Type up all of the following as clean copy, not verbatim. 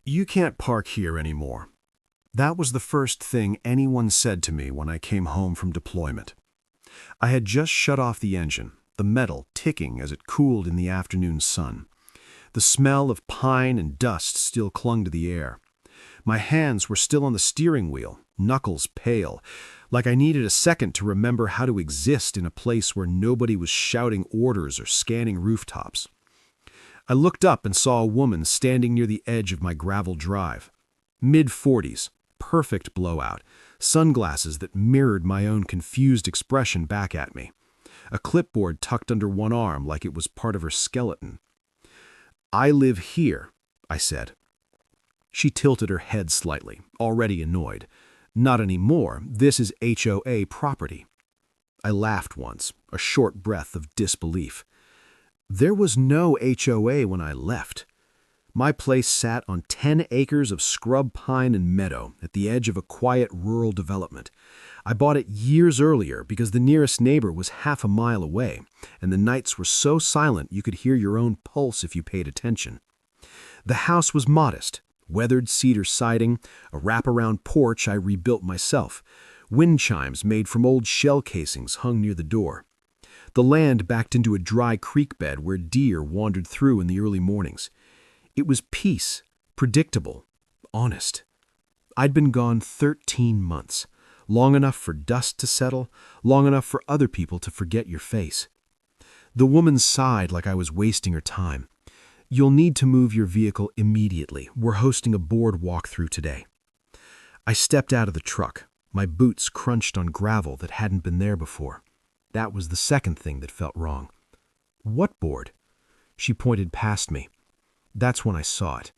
You can't park here anymore. That was the first thing anyone said to me when I came home from deployment. I had just shut off the engine, the metal ticking as it cooled in the afternoon sun. The smell of pine and dust still clung to the air. My hands were still on the steering wheel, knuckles pale, like I needed a second to remember how to exist in a place where nobody was shouting orders or scanning rooftops. I looked up and saw a woman standing near the edge of my gravel drive. Mid-40s, perfect blowout, sunglasses that mirrored my own confused expression back at me. A clipboard tucked under one arm like it was part of her skeleton. "I live here," I said. She tilted her head slightly, already annoyed. "Not anymore. This is HOA property." I laughed once, a short breath of disbelief. There was no HOA when I left. My place sat on 10 acres of scrub pine and meadow at the edge of a quiet rural development. I bought it years earlier because the nearest neighbor was half a mile away, and the nights were so silent you could hear your own pulse if you paid attention. The house was modest, weathered cedar siding, a wraparound porch I rebuilt myself. Wind chimes made from old shell casings hung near the door. The land backed into a dry creek bed where deer wandered through in the early mornings. It was peace, predictable, honest. I'd been gone 13 months, long enough for dust to settle, long enough for other people to forget your face. The woman sighed like I was wasting her time. "You'll need to move your vehicle immediately. We're hosting a board walkthrough today." I stepped out of the truck. My boots crunched on gravel that hadn't been there before. That was the second thing that felt wrong. "What board?" She pointed past me. That's when I saw it.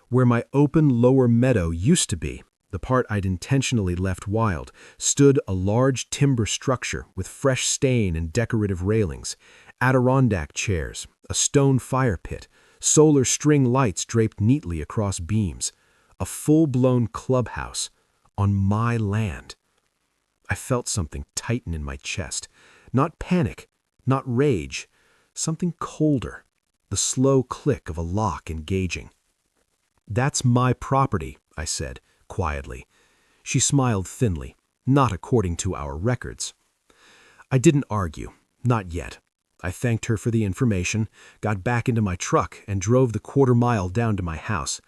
Where my open lower meadow used to be, the part I'd intentionally left wild, stood a large timber structure with fresh stain and decorative railings, Adirondack chairs, a stone fire pit, solar string lights draped neatly across beams. A full-blown clubhouse on my land. I felt something tighten in my chest. Not panic, not rage, something colder, the slow click of a lock engaging. "That's my property," I said, quietly. She smiled thinly, "Not according to our records." I didn't argue, not yet. I thanked her for the information, got back into my truck, and drove the quarter-mile down to my house.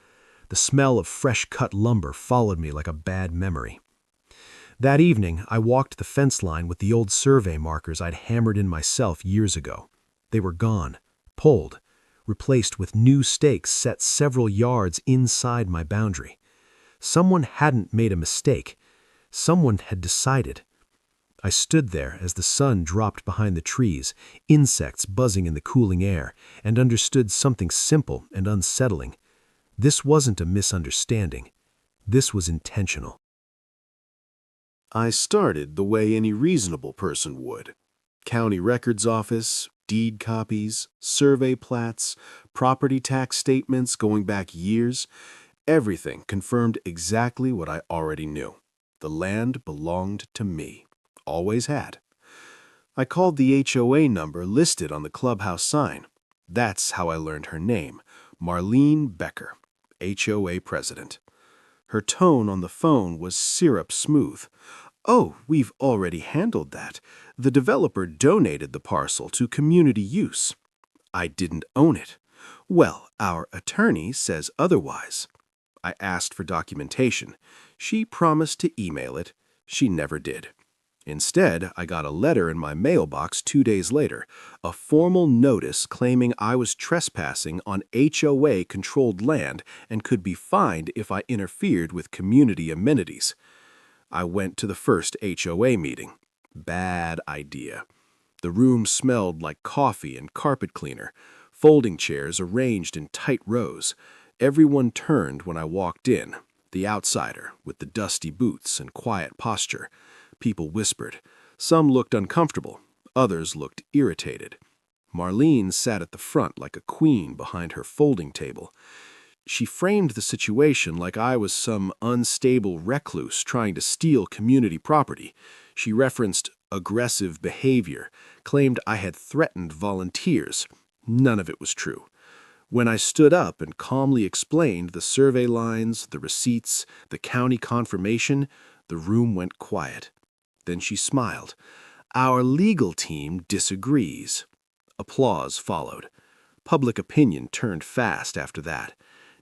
The smell of fresh-cut lumber followed me like a bad memory. That evening, I walked the fence line with the old survey markers I'd hammered in myself years ago. They were gone, pulled, replaced with new stakes set several yards inside my boundary. Someone hadn't made a mistake. Someone had decided. I stood there as the sun dropped behind the trees, insects buzzing in the cooling air, and understood something simple and unsettling. This wasn't a misunderstanding. This was intentional. I started the way any reasonable person would. County records office, deed copies, survey plats, property tax statements going back years. Everything confirmed exactly what I already knew. The land belonged to me. Always had. I called the HOA number listed on the clubhouse sign. That's how I learned her name, Marlene Becker, HOA president. Her tone on the phone was syrup smooth. "Oh, we've already handled that. The developer donated the parcel to community use." I didn't own it. "Well, our attorney says otherwise." I asked for documentation. She promised to email it. She never did. Instead, I got a letter in my mailbox 2 days later, a formal notice claiming I was trespassing on HOA-controlled land and could be fined if I interfered with community amenities. I went to the first HOA meeting. Bad idea. The room smelled like coffee and carpet cleaner, folding chairs arranged in tight rows. Everyone turned when I walked in, the outsider with the dusty boots and quiet posture. People whispered. Some looked uncomfortable. Others looked irritated. Marlene sat at the front like a queen behind her folding table. She framed the situation like I was some unstable recluse trying to steal community property. She referenced aggressive behavior, claimed I had threatened volunteers. None of it was true. When I stood up and calmly explained the survey lines, the receipts, the county confirmation, the room went quiet. Then she smiled. "Our legal team disagrees." Applause followed. Public opinion turned fast after that.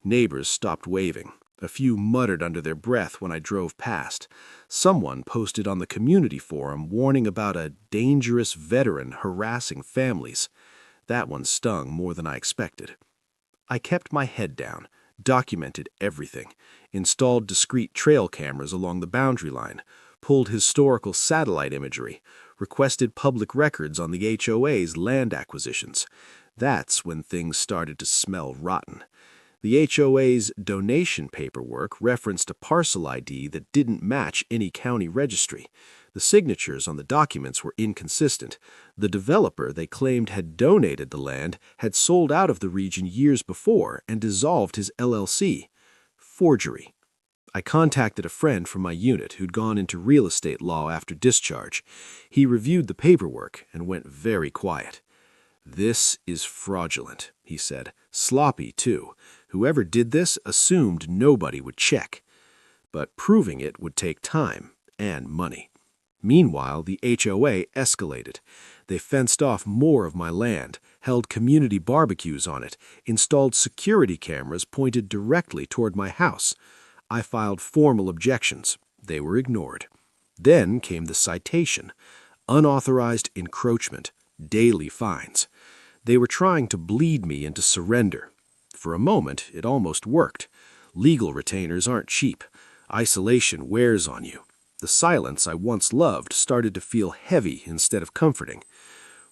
Neighbors stopped waving. A few muttered under their breath when I drove past. Someone posted on the community forum warning about a dangerous veteran harassing families. That one stung more than I expected. I kept my head down, documented everything, installed discrete trail cameras along the boundary line, pulled historical satellite imagery, requested public records on the HOA's land acquisitions. That's when things started to smell rotten. The HOA's donation paperwork referenced a parcel ID that didn't match any county registry. The signatures on the documents were inconsistent. The developer they claimed had donated the land had sold out of the region years before and dissolved his LLC. Forgery. I contacted a friend from my unit who'd gone into real estate law after discharge. He reviewed the paperwork and went very quiet. "This is fraudulent," he said. "Sloppy, too. Whoever did this assumed nobody would check." But proving it would take time and money. Meanwhile, the HOA escalated. They fenced off more of my land, held community barbecues on it, installed security cameras pointed directly toward my house. I filed formal objections. They were ignored. Then came the citation. Unauthorized encroachment. Daily fines. They were trying to bleed me into surrender. For a moment, it almost worked. Legal retainers aren't cheap. Isolation wears on you. The silence I once loved started to feel heavy instead of comforting.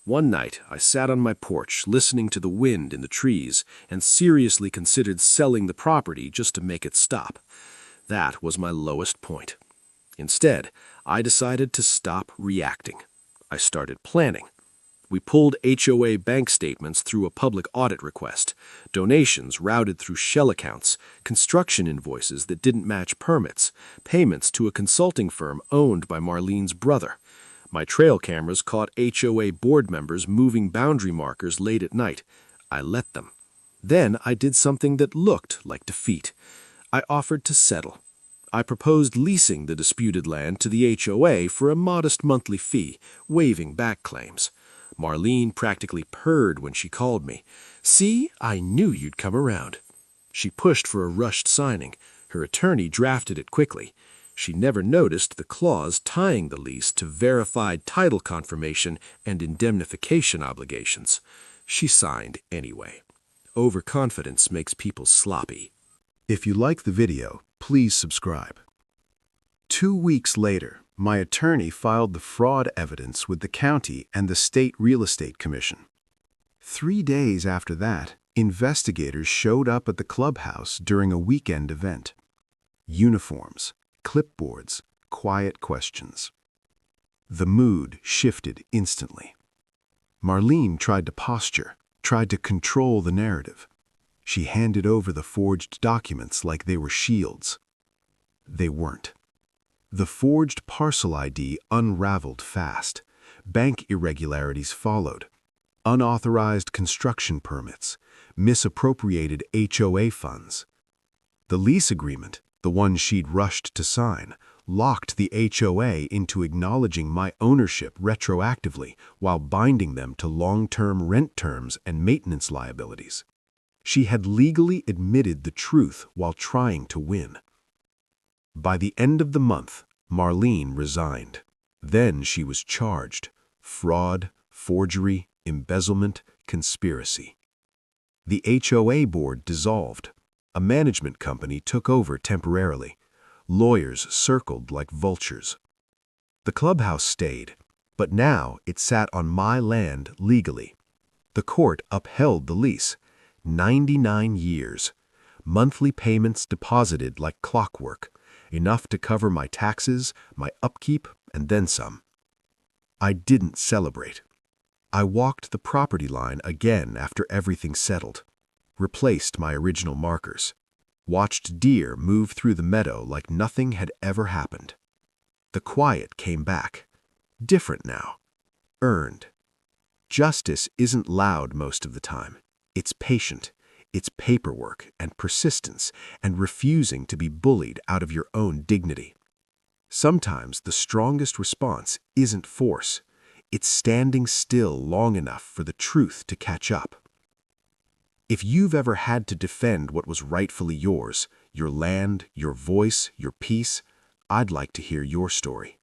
One night, I sat on my porch listening to the wind in the trees and seriously considered selling the property just to make it stop. That was my lowest point. Instead, I decided to stop reacting. I started planning. We pulled HOA bank statements through a public audit request, donations routed through shell accounts, construction invoices that didn't match permits, payments to a consulting firm owned by Marlene's brother. My trail cameras caught HOA board members moving boundary markers late at night. I let them. Then I did something that looked like defeat. I offered to settle. I proposed leasing the disputed land to the HOA for a modest monthly fee, waiving back claims. Marlene practically purred when she called me. "See, I knew you'd come around." She pushed for a rushed signing. Her attorney drafted it quickly. She never noticed the clause tying the lease to verified title confirmation and indemnification obligations. She signed anyway. Overconfidence makes people sloppy. If you like the video, please subscribe. 2 weeks later, my attorney filed the fraud evidence with the county and the State Real Estate Commission. 3 days after that, investigators showed up at the clubhouse during a weekend event. Uniforms, clipboards, quiet questions. The mood shifted instantly. Marlene tried to posture, tried to control the narrative. She handed over the forged documents like they were shields. They weren't. The forged parcel ID unraveled fast. Bank irregularities followed. Unauthorized construction permits, misappropriated HOA funds. The lease agreement, the one she'd rushed to sign, locked the HOA into acknowledging my ownership retroactively while binding them to long-term rent terms and maintenance liabilities. She had legally admitted the truth while trying to win. By the end of the month, Marlene resigned. Then she was charged: fraud, forgery, embezzlement, conspiracy. The HOA board dissolved. A management company took over temporarily. Lawyers circled like vultures. The clubhouse stayed, but now it sat on my land legally. The court upheld the lease. 99 years. Monthly payments deposited like clockwork, enough to cover my taxes, my upkeep, and then some. I didn't celebrate. I walked the property line again after everything settled, replaced my original markers, watched deer move through the meadow like nothing had ever happened. The quiet came back. Different now. Earned. Justice isn't loud most of the time. It's patient. It's paperwork and persistence and refusing to be bullied out of your own dignity. Sometimes the strongest response isn't force. It's standing still long enough for the truth to catch up. If you've ever had to defend what was rightfully yours, your land, your voice, your peace, I'd like to hear your story.